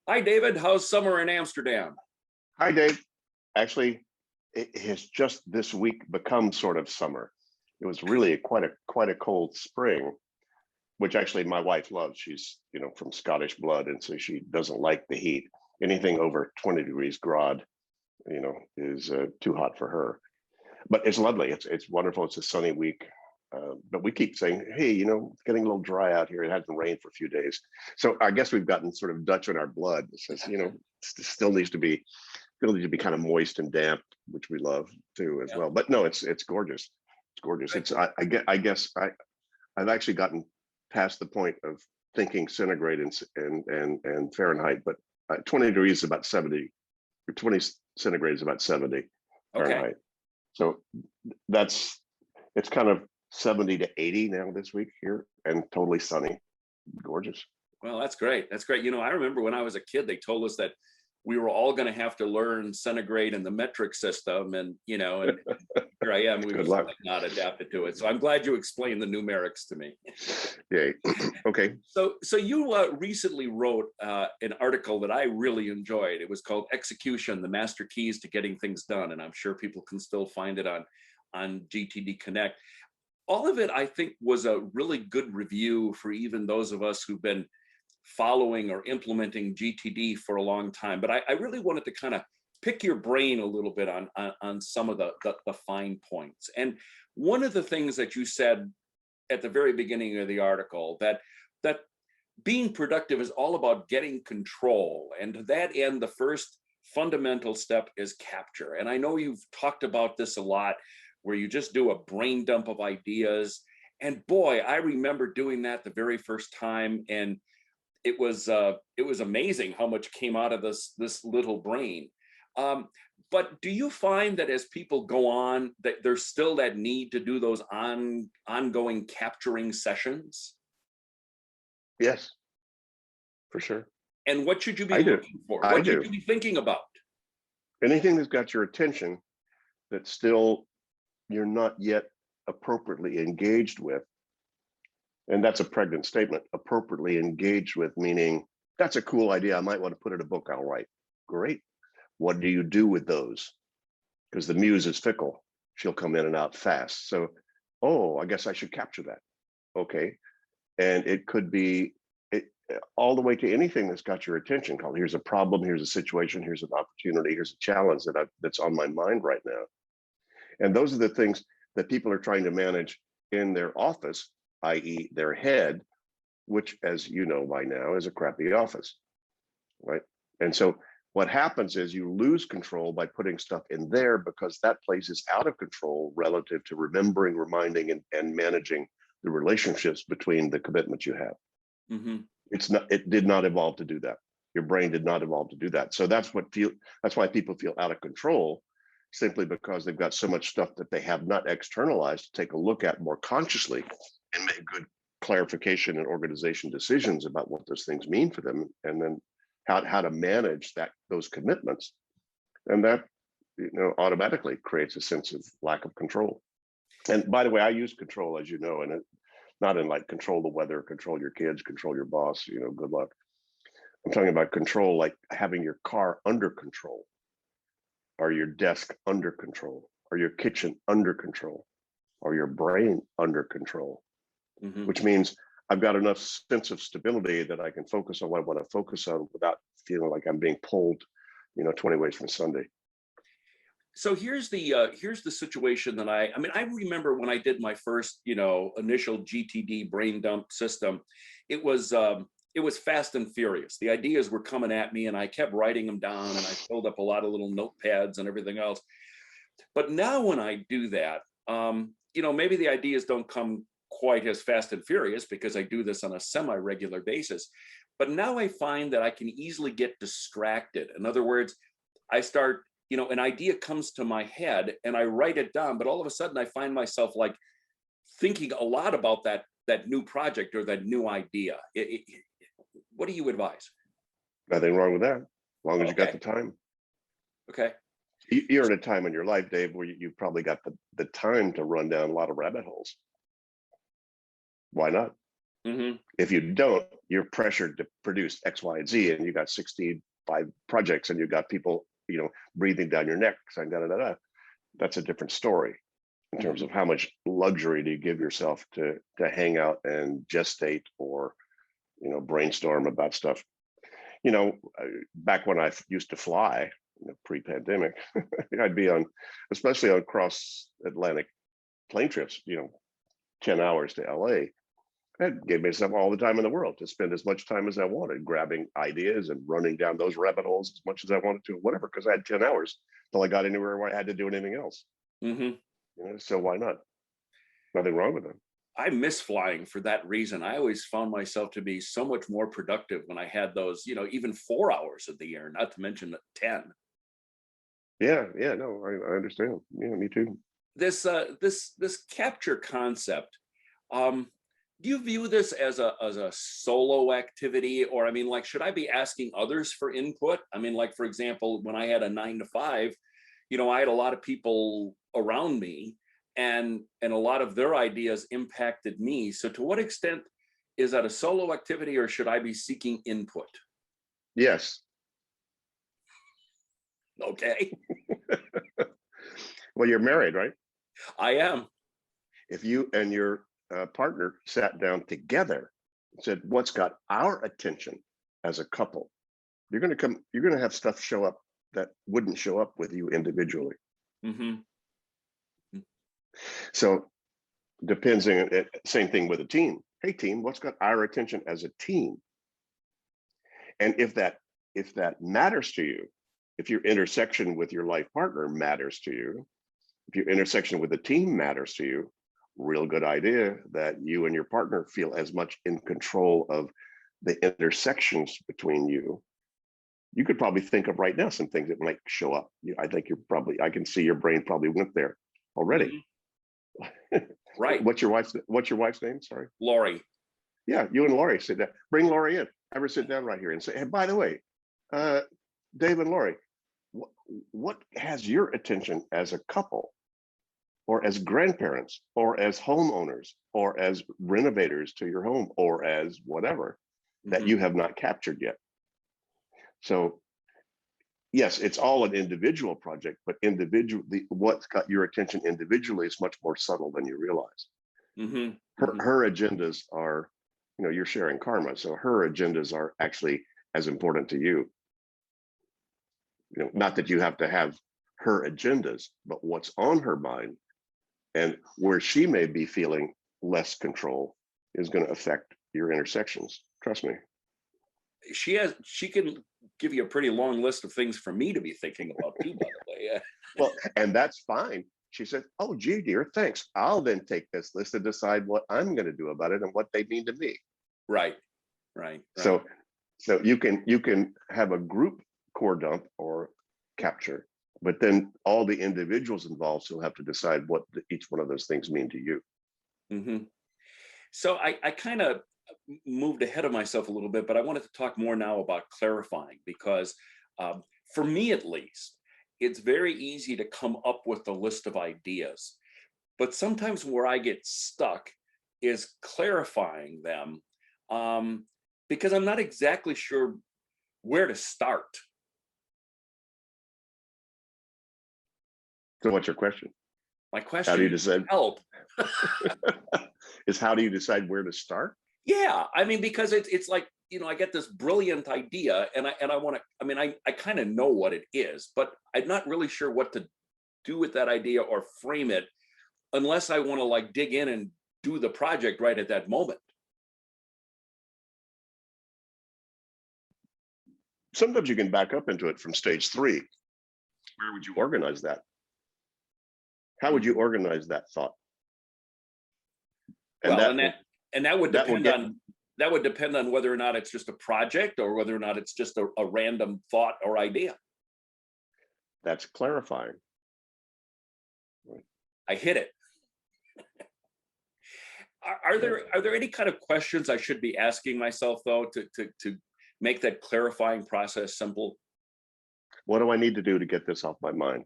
Hi, David. How's summer in Amsterdam? Hi, Dave. Actually, it has just this week become sort of summer. It was really quite a cold spring, which actually my wife loves. She's from Scottish blood, and so she doesn't like the heat. Anything over 20 degrees Grad, is too hot for her. But it's lovely. It's wonderful. It's a sunny week. But we keep saying, hey, it's getting a little dry out here. It hasn't rained for a few days. So I guess we've gotten sort of Dutch in our blood. It says, still needs to be kind of moist and damp, which we love too as well. But no, it's gorgeous. It's gorgeous. It's I guess I've actually gotten past the point of thinking centigrade and Fahrenheit, but 20 degrees is about 70, or 20 centigrade is about 70 Fahrenheit. Okay. So it's kind of 70 to 80 now this week here, and totally sunny. Gorgeous. Well, that's great. That's great. I remember when I was a kid, they told us that we were all going to have to learn centigrade and the metric system, and and here I am. We've not adapted to it. So I'm glad you explained the numerics to me. Yay. Okay. So you recently wrote an article that I really enjoyed. It was called "Execution: The Master Keys to Getting Things Done," and I'm sure people can still find it on GTD Connect. All of it, I think, was a really good review for even those of us who've been following or implementing GTD for a long time. But I really wanted to kind of pick your brain a little bit on some of the fine points. And one of the things that you said at the very beginning of the article, that being productive is all about getting control. And to that end, the first fundamental step is capture. And I know you've talked about this a lot, where you just do a brain dump of ideas. And boy, I remember doing that the very first time. And it was amazing how much came out of this little brain. But do you find that as people go on, that there's still that need to do those ongoing capturing sessions? Yes, for sure. And what should you be looking for? What should you be thinking about? Anything that's got your attention that still you're not yet appropriately engaged with. And that's a pregnant statement. Appropriately engaged with, meaning that's a cool idea. I might want to put in a book I'll write. Great. What do you do with those? Because the muse is fickle. She'll come in and out fast. So, I guess I should capture that. Okay. And it could be all the way to anything that's got your attention. Called, here's a problem, here's a situation, here's an opportunity, here's a challenge that's on my mind right now. And those are the things that people are trying to manage in their office, i.e. their head, which, as you know by now, is a crappy office, right? And so what happens is you lose control by putting stuff in there, because that place is out of control relative to remembering, reminding, and managing the relationships between the commitments you have. Mm-hmm. It did not evolve to do that. Your brain did not evolve to do that. So that's why people feel out of control, simply because they've got so much stuff that they have not externalized to take a look at more consciously and make good clarification and organization decisions about what those things mean for them, and then how to manage those commitments. And that automatically creates a sense of lack of control. And by the way, I use control, as you know, and not in like control the weather, control your kids, control your boss, good luck. I'm talking about control like having your car under control, or your desk under control, or your kitchen under control, or your brain under control, which means I've got enough sense of stability that I can focus on what I want to focus on without feeling like I'm being pulled, 20 ways from Sunday. So here's the situation that I remember when I did my first, initial GTD brain dump system. It was fast and furious. The ideas were coming at me, and I kept writing them down, and I filled up a lot of little notepads and everything else. But now when I do that, maybe the ideas don't come quite as fast and furious because I do this on a semi-regular basis. But now I find that I can easily get distracted. In other words, I start, an idea comes to my head and I write it down, but all of a sudden I find myself like thinking a lot about that new project or that new idea. What do you advise? Nothing wrong with that, as long as you got the time. Okay. You're at a time in your life, Dave, where you've probably got the time to run down a lot of rabbit holes. Why not? Mm-hmm. If you don't, you're pressured to produce X, Y, and Z, and you got 65 projects, and you got people, breathing down your neck, saying da da da da. That's a different story in terms of how much luxury do you give yourself to hang out and gestate or, brainstorm about stuff. Back when I used to fly, pre-pandemic, I'd be especially on cross Atlantic plane trips, 10 hours to LA. I gave myself all the time in the world to spend as much time as I wanted, grabbing ideas and running down those rabbit holes as much as I wanted to, whatever, because I had 10 hours till I got anywhere where I had to do anything else. So why not? Nothing wrong with them. I miss flying for that reason. I always found myself to be so much more productive when I had those, even 4 hours of the year, not to mention 10. Yeah, no, I understand. Yeah, me too. This capture concept, do you view this as a solo activity, or should I be asking others for input? For example, when I had a 9 to 5, I had a lot of people around me, and a lot of their ideas impacted me. So to what extent is that a solo activity, or should I be seeking input? Yes. Okay. Well, you're married, right? I am. If you and your partner sat down together and said, what's got our attention as a couple, you're going to have stuff show up that wouldn't show up with you individually. So depends on, same thing with a team. Hey team, what's got our attention as a team? And if that matters to you, if your intersection with your life partner matters to you, if your intersection with the team matters to you, real good idea that you and your partner feel as much in control of the intersections between you. You could probably think of right now some things that might show up. I think I can see your brain probably went there already. Right. What's your wife's name? Sorry. Lori. Yeah, you and Lori sit down. Bring Lori in. Have her sit down right here and say, hey, by the way, Dave and Lori, what has your attention as a couple, or as grandparents, or as homeowners, or as renovators to your home, or as whatever that you have not captured yet? So yes, it's all an individual project, but what's got your attention individually is much more subtle than you realize. Her agendas are, you're sharing karma, so her agendas are actually as important to you. Not that you have to have her agendas, but what's on her mind and where she may be feeling less control is going to affect your intersections. Trust me. She can give you a pretty long list of things for me to be thinking about too, by the way. Yeah. Well, and that's fine. She said, oh, gee, dear, thanks. I'll then take this list and decide what I'm going to do about it and what they mean to me. Right. So you can have a group core dump or capture, but then all the individuals involved still have to decide what each one of those things mean to you. So I kind of moved ahead of myself a little bit, but I wanted to talk more now about clarifying, because for me at least, it's very easy to come up with a list of ideas, but sometimes where I get stuck is clarifying them, because I'm not exactly sure where to start. So what's your question? My question, how do you decide? Help. Is how do you decide where to start? Yeah, because it's like, I get this brilliant idea, and I want to, I kind of know what it is, but I'm not really sure what to do with that idea or frame it unless I want to like dig in and do the project right at that moment. Sometimes you can back up into it from stage 3. Where would you organize that? How would you organize that thought? And that would depend on whether or not it's just a project or whether or not it's just a random thought or idea. That's clarifying. I hit it. Are there any kind of questions I should be asking myself though to make that clarifying process simple? What do I need to do to get this off my mind?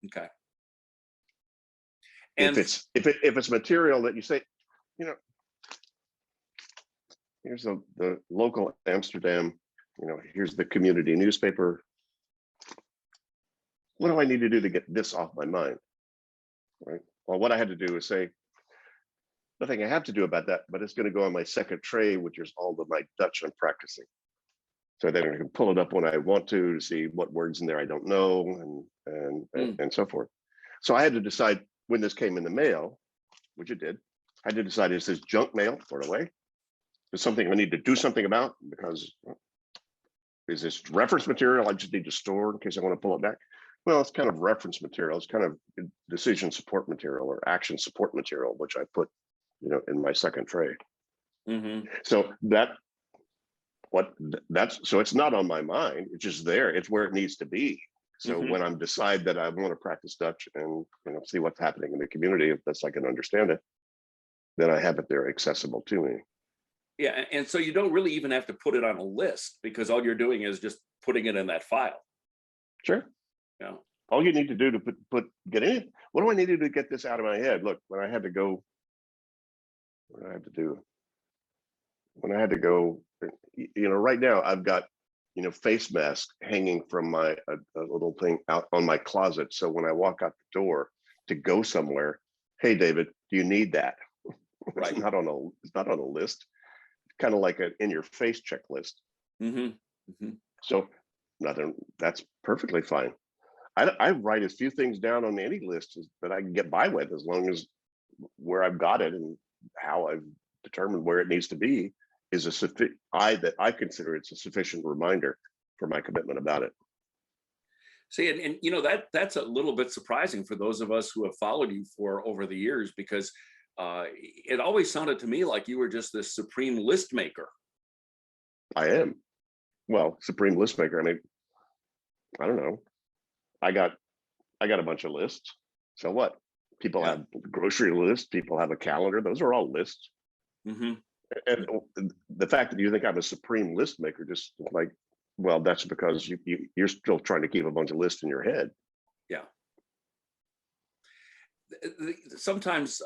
Okay. And if it's material that you say, here's the local Amsterdam, here's the community newspaper. What do I need to do to get this off my mind? Right. Well, what I had to do is say, nothing I have to do about that, but it's going to go on my second tray, which is all of my Dutch I'm practicing. So then I can pull it up when I want to see what words in there I don't know, and so forth. So I had to decide when this came in the mail, which it did. I had to decide, is this junk mail, throw it away? Is something I need to do something about, because is this reference material I just need to store in case I want to pull it back? Well, it's kind of reference material. It's kind of decision support material or action support material, which I put, in my second tray. Mm-hmm. So so it's not on my mind. It's just there. It's where it needs to be. So Mm-hmm. when I'm decide that I want to practice Dutch and see what's happening in the community, if best I can understand it, then I have it there accessible to me. Yeah, and so you don't really even have to put it on a list, because all you're doing is just putting it in that file. Sure. Yeah. All you need to do to get in it. What do I need to do to get this out of my head? Look, when I had to go, right now I've got, face mask hanging from a little thing out on my closet. So when I walk out the door to go somewhere, hey, David, do you need that? Right. It's not on a list. It's kind of like an in your face checklist. Mm-hmm. Mm-hmm. So that's perfectly fine. I write as few things down on any list that I can get by with, as long as where I've got it and how I've determined where it needs to be is I consider it's a sufficient reminder for my commitment about it. See, and that's a little bit surprising for those of us who have followed you for over the years, because it always sounded to me like you were just this supreme list maker. I am. Well, supreme list maker. I mean, I don't know. I got a bunch of lists. So what? People have grocery lists. People have a calendar. Those are all lists. Mm-hmm. And the fact that you think I'm a supreme list maker, just like, well, that's because you're still trying to keep a bunch of lists in your head. Yeah. Sometimes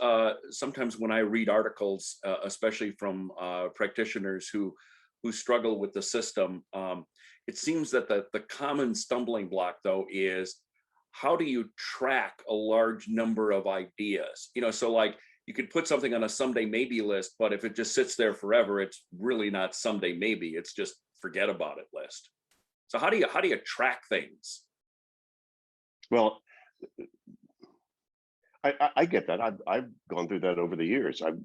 when I read articles, especially from practitioners who struggle with the system, it seems that the common stumbling block, though, is how do you track a large number of ideas? So like you could put something on a someday maybe list, but if it just sits there forever, it's really not someday maybe. It's just forget about it list. So how do you track things? Well, I get that. I've gone through that over the years. I've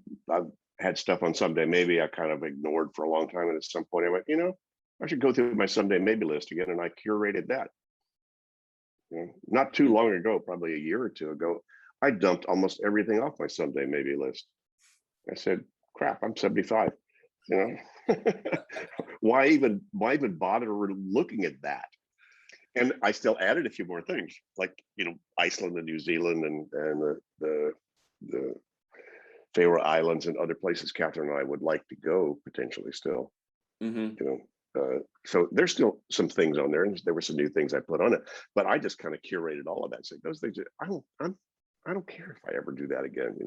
had stuff on someday maybe I kind of ignored for a long time, and at some point I went, I should go through my someday maybe list again, and I curated that. Not too long ago, probably a year or two ago, I dumped almost everything off my someday maybe list. I said, crap, I'm 75. Why even bother looking at that? And I still added a few more things, like Iceland and New Zealand and the Faroe Islands and other places Catherine and I would like to go potentially still. Mm-hmm. So there's still some things on there, and there were some new things I put on it, but I just kind of curated all of that. So those things, I don't care if I ever do that again,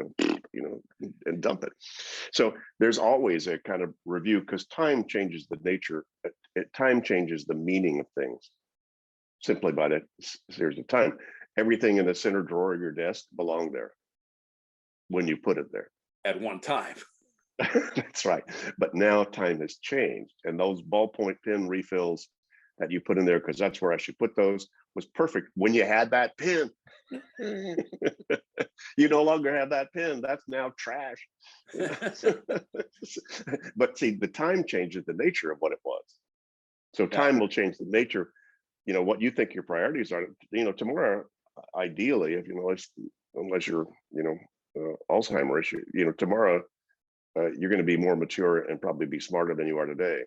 and dump it. So there's always a kind of review, because time changes the nature. Time changes the meaning of things. Simply by that series of time, everything in the center drawer of your desk belonged there when you put it there at one time. That's right. But now time has changed, and those ballpoint pen refills that you put in there, because that's where I should put those, was perfect when you had that pen. You no longer have that pen. That's now trash. But see, the time changes the nature of what it was. So time will change the nature. What you think your priorities are. Tomorrow, ideally, if unless you're Alzheimer's, tomorrow you're going to be more mature and probably be smarter than you are today.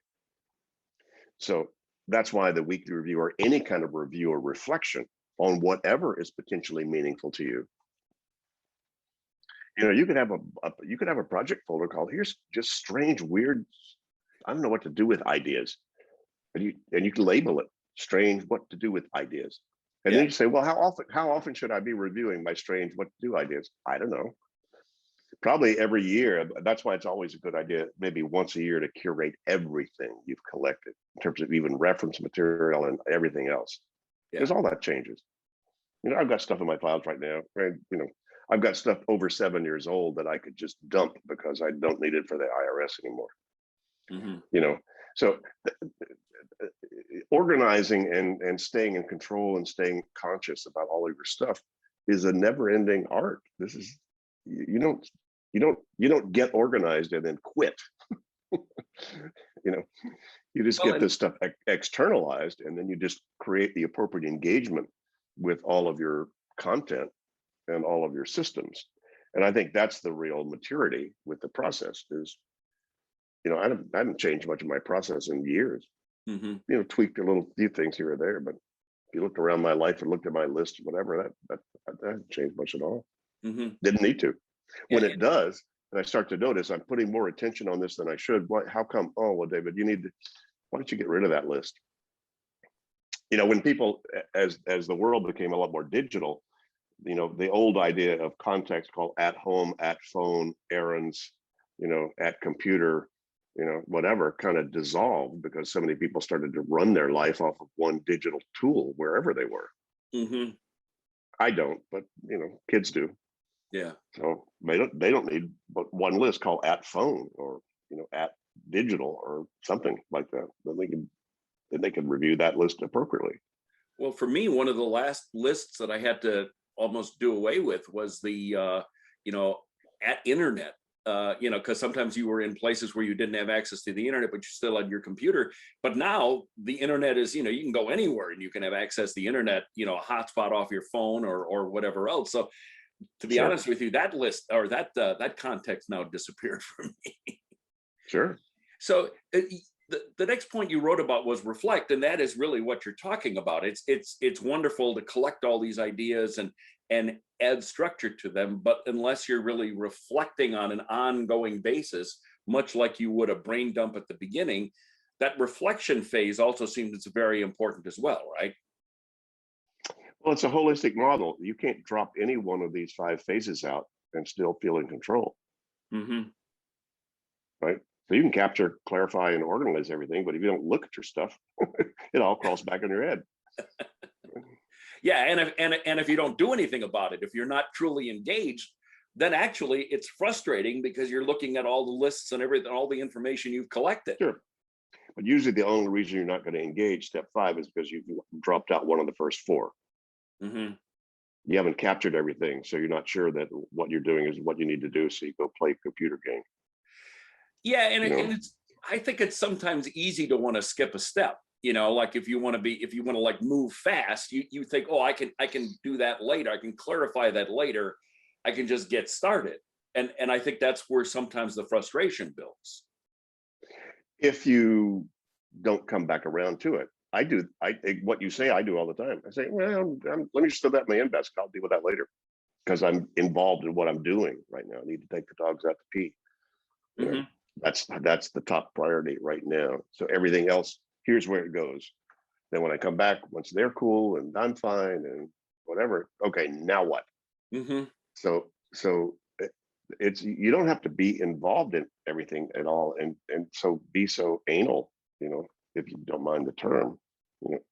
So that's why the weekly review, or any kind of review or reflection on whatever is potentially meaningful to you. You could have a project folder called "Here's just strange, weird, I don't know what to do with ideas," and you can label it "Strange what to do with ideas." And then you say, well, how often should I be reviewing my strange what to do ideas? I don't know. probably every year. That's why it's always a good idea, maybe once a year, to curate everything you've collected in terms of even reference material and everything else, Yeah. because all that changes. I've got stuff in my files right now, right? I've got stuff over 7 years old that I could just dump because I don't need it for the IRS anymore. Hmm. So organizing and staying in control and staying conscious about all of your stuff is a never-ending art. This is you don't get organized and then quit. you know you just Well, get this stuff externalized, and then you just create the appropriate engagement with all of your content and all of your systems. And I think that's the real maturity with the process is, I haven't changed much of my process in years. hmm Tweaked a few things here or there, but if you looked around my life and looked at my list, whatever, that hasn't changed much at all. hmm Didn't need to. Yeah. When it does, and I start to notice I'm putting more attention on this than I should. How come? Oh, well, David, why don't you get rid of that list? When people, as the world became a lot more digital, the old idea of context called at home, at phone, errands, at computer, whatever, kind of dissolved because so many people started to run their life off of one digital tool wherever they were. hmm I don't, but kids do. Yeah. So they don't need but one list called at phone or at digital or something like that. Then they can review that list appropriately. Well, for me, one of the last lists that I had to almost do away with was the, at internet, because sometimes you were in places where you didn't have access to the internet, but you still had your computer. But now the internet is, you can go anywhere and you can have access to the internet, hotspot off your phone or whatever else. So to be Sure. honest with you, that list or that context now disappeared from me. Sure. So the next point you wrote about was reflect, and that is really what you're talking about. It's wonderful to collect all these ideas and add structure to them, but unless you're really reflecting on an ongoing basis, much like you would a brain dump at the beginning, that reflection phase also seems very important as well, right? Well, it's a holistic model. You can't drop any one of these 5 phases out and still feel in control, Mm-hmm. right? So you can capture, clarify, and organize everything, but if you don't look at your stuff, it all crawls back in your head. Yeah, and if you don't do anything about it, if you're not truly engaged, then actually it's frustrating because you're looking at all the lists and everything, all the information you've collected. Sure. But usually the only reason you're not going to engage step 5 is because you've dropped out one of the first 4. Mm-hmm. You haven't captured everything, so you're not sure that what you're doing is what you need to do, so you go play a computer game. Yeah, and I think it's sometimes easy to want to skip a step. Like if you want to like move fast, you think, oh, I can do that later. I can clarify that later. I can just get started. And I think that's where sometimes the frustration builds. If you don't come back around to it. What you say, I do all the time. I say, well, let me just throw that in my inbox. I'll deal with that later because I'm involved in what I'm doing right now. I need to take the dogs out to pee. Mm-hmm. That's the top priority right now. So everything else, here's where it goes. Then when I come back, once they're cool and I'm fine and whatever, okay, now what? Mm-hmm. So it's you don't have to be involved in everything at all, and so be so anal, if you don't mind the term,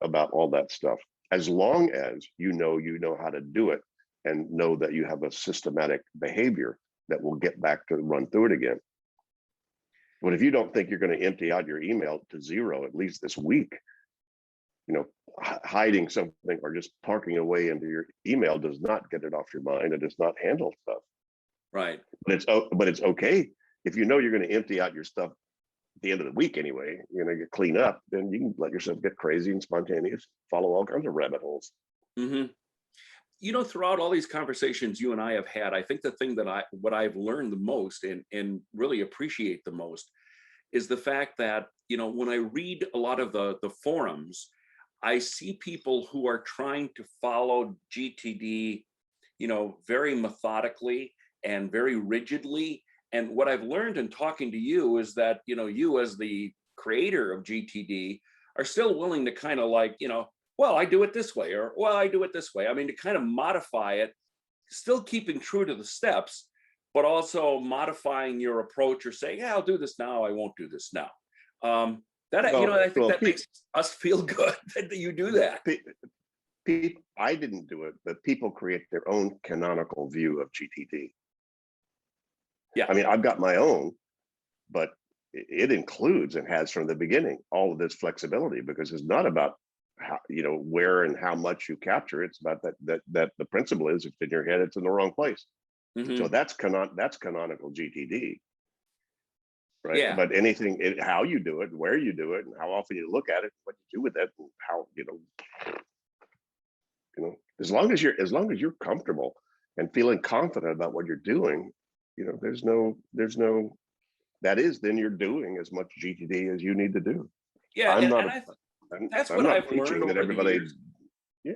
about all that stuff. As long as you know how to do it and know that you have a systematic behavior that will get back to run through it again. But if you don't think you're going to empty out your email to 0 at least this week, hiding something or just parking away into your email does not get it off your mind. It does not handle stuff. Right. But it's okay if you know you're going to empty out your stuff at the end of the week anyway. You clean up, then you can let yourself get crazy and spontaneous, follow all kinds of rabbit holes. Mm-hmm. Throughout all these conversations you and I have had, I think the thing that what I've learned the most and really appreciate the most is the fact that, when I read a lot of the forums, I see people who are trying to follow GTD, very methodically and very rigidly. And what I've learned in talking to you is that, you as the creator of GTD are still willing to kind of like, well, I do it this way, or, well, I do it this way. I mean, to kind of modify it, still keeping true to the steps, but also modifying your approach or saying, yeah, I'll do this now, I won't do this now. That, Well, I think well, that makes us feel good that you do that. I didn't do it, but people create their own canonical view of GTD. Yeah. I mean, I've got my own, but it includes and has from the beginning all of this flexibility, because it's not about how, where and how much you capture. It's about that the principle is, if it's in your head, it's in the wrong place. So that's canonical GTD, right? Yeah. But anything, how you do it, where you do it, and how often you look at it, what you do with it, and how as long as you're comfortable and feeling confident about what you're doing, there's no then you're doing as much GTD as you need to do. Yeah. I'm That's what not I've learned teaching that over the everybody. years. Yeah.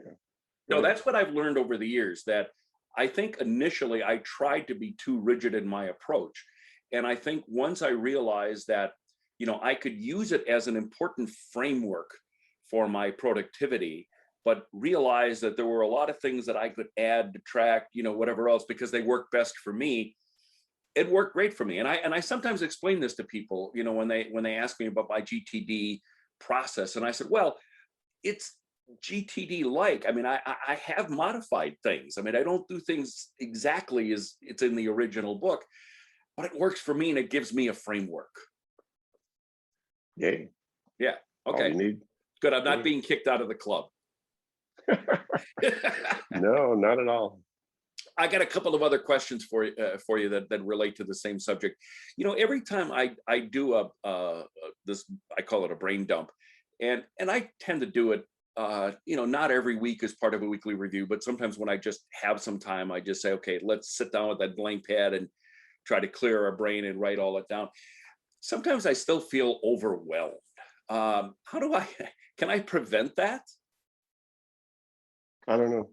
No, Right. that's what I've learned over the years, that I think initially I tried to be too rigid in my approach. And I think once I realized that, I could use it as an important framework for my productivity, but realized that there were a lot of things that I could add, detract, whatever else, because they work best for me. It worked great for me. And I sometimes explain this to people, when they ask me about my GTD process. And I said, well, it's GTD like. I mean, I have modified things. I mean, I don't do things exactly as it's in the original book, but it works for me and it gives me a framework. Yay. Yeah. All Okay. you need. Good. I'm not being kicked out of the club. No, not at all. I got a couple of other questions for you that relate to the same subject. Every time I do this, I call it a brain dump, and I tend to do it. Not every week as part of a weekly review, but sometimes when I just have some time, I just say, okay, let's sit down with that blank pad and try to clear our brain and write all it down. Sometimes I still feel overwhelmed. Can I prevent that? I don't know.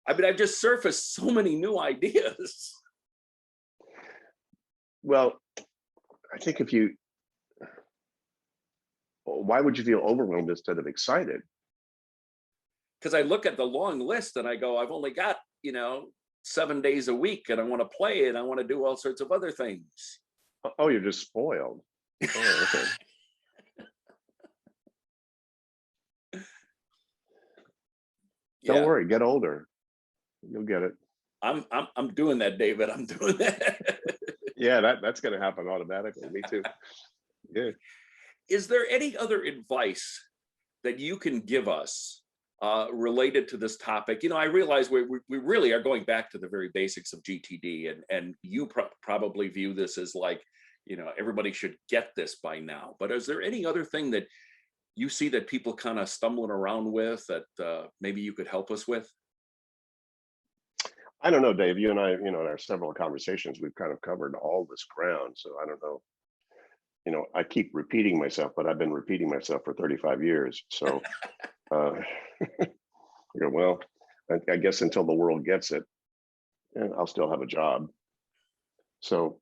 I mean, I've just surfaced so many new ideas. Well, I think why would you feel overwhelmed instead of excited? Because I look at the long list and I go, I've only got, 7 days a week, and I want to play and I want to do all sorts of other things. Oh, you're just spoiled. Oh, okay. Don't worry, get older. You'll get it. I'm doing that, David. I'm doing that. Yeah, that's going to happen automatically. Me too. Yeah. Is there any other advice that you can give us related to this topic? I realize we really are going back to the very basics of GTD, and you probably view this as like, everybody should get this by now. But is there any other thing that you see that people kind of stumbling around with that maybe you could help us with? I don't know, Dave. You and I, in our several conversations, we've kind of covered all this ground. So I don't know. I keep repeating myself, but I've been repeating myself for 35 years. So, well, I guess until the world gets it, and I'll still have a job. So,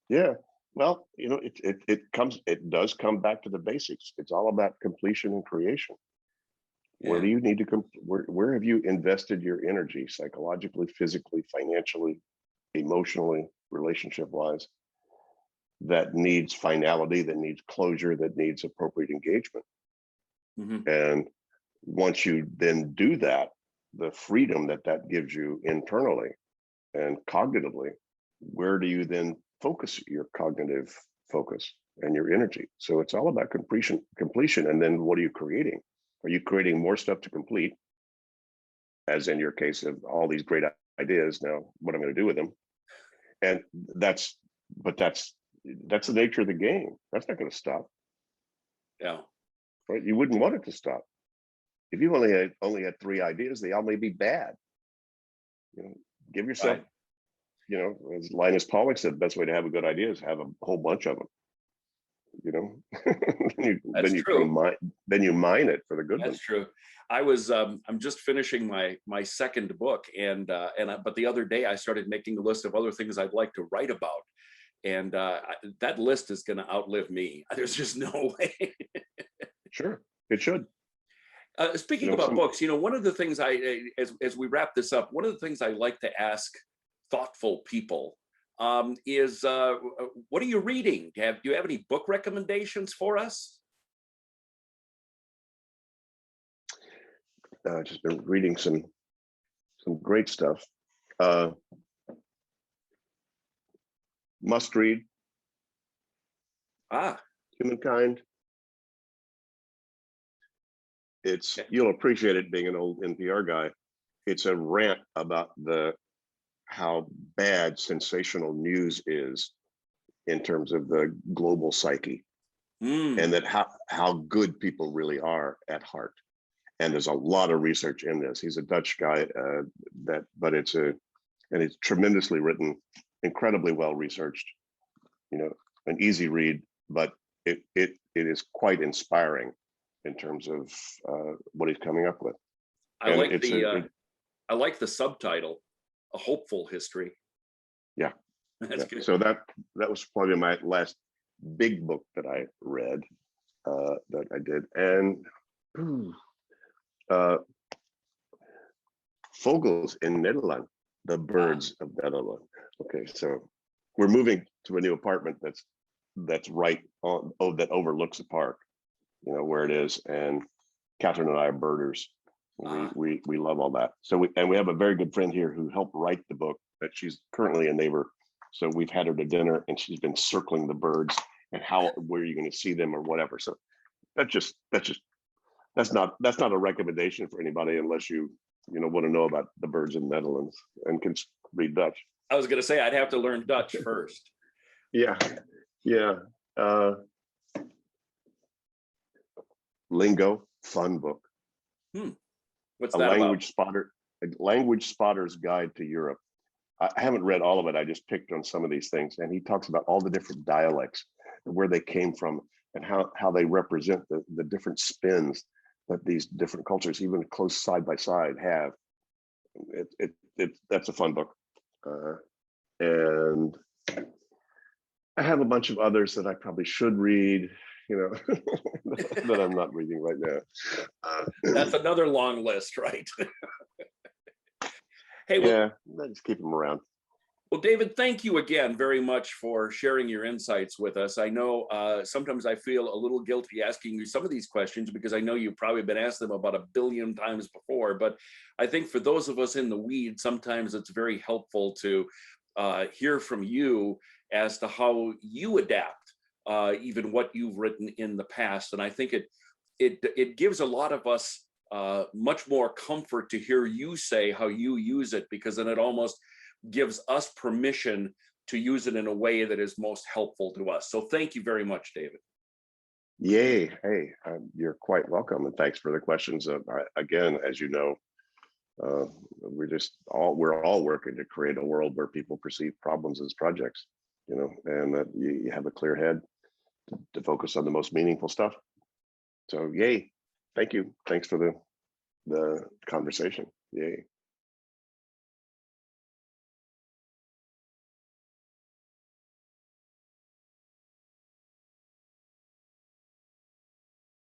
yeah. Well, it does come back to the basics. It's all about completion and creation. Where do you need to where have you invested your energy psychologically, physically, financially, emotionally, relationship wise, that needs finality, that needs closure, that needs appropriate engagement? And once you then do that, the freedom that gives you internally and cognitively, where do you then focus your cognitive focus and your energy? So it's all about completion. And then what are you creating? Are you creating more stuff to complete, as in your case of all these great ideas? Now, what I'm going to do with them? And that's the nature of the game. That's not going to stop. Yeah. Right? You wouldn't want it to stop. If you only had 3 ideas, they all may be bad. Give yourself, as Linus Pauling said, the best way to have a good idea is have a whole bunch of them. That's true. Then you mine it for the good ones. That's true. I was I'm just finishing my second book, but the other day I started making a list of other things I'd like to write about, and that list is going to outlive me. There's just no way. Sure, it should. Speaking about books, one of the things as we wrap this up, one of the things I like to ask thoughtful people. Is what are you reading? Do you have any book recommendations for us? Just been reading some great stuff. Uh, must read. Humankind. It's, you'll appreciate it being an old NPR guy. It's a rant about how bad sensational news is in terms of the global psyche, and that how good people really are at heart. And there's a lot of research in this. He's a Dutch guy, but it's tremendously written, incredibly well researched. You know, an easy read, but it is quite inspiring in terms of what he's coming up with. I like the subtitle, A Hopeful History. Yeah. That's good. So that was probably my last big book that I read, that I did. And Vogels in Nederland, the birds of Netherlands. Okay, so we're moving to a new apartment that's right on, that overlooks the park, you know, where it is. And Catherine and I are birders. We love all that. So we have a very good friend here who helped write the book, that she's currently a neighbor. So we've had her to dinner and she's been circling the birds and where you're going to see them or whatever. So that's not a recommendation for anybody unless you want to know about the birds in the Netherlands and can read Dutch. I was going to say I'd have to learn Dutch first. Yeah. Lingo, fun book. What's a that language about? A language spotter's guide to Europe. I haven't read all of it. I just picked on some of these things, and he talks about all the different dialects and where they came from and how they represent the different spins that these different cultures, even close side by side, have. That's a fun book. And I have a bunch of others that I probably should read, that I'm not reading right now. That's another long list, right? Hey, yeah, I just keep them around. Well, David, thank you again very much for sharing your insights with us. I know sometimes I feel a little guilty asking you some of these questions because I know you've probably been asked them about 1 billion times before, but I think for those of us in the weeds, sometimes it's very helpful to hear from you as to how you adapt even what you've written in the past. And I think it gives a lot of us much more comfort to hear you say how you use it, because then it almost gives us permission to use it in a way that is most helpful to us. So thank you very much, David. Yay. Hey, you're quite welcome. And thanks for the questions. Again, as you know, we're all working to create a world where people perceive problems as projects, and that you have a clear head to focus on the most meaningful stuff. So yay. Thank you. Thanks for the conversation. Yay.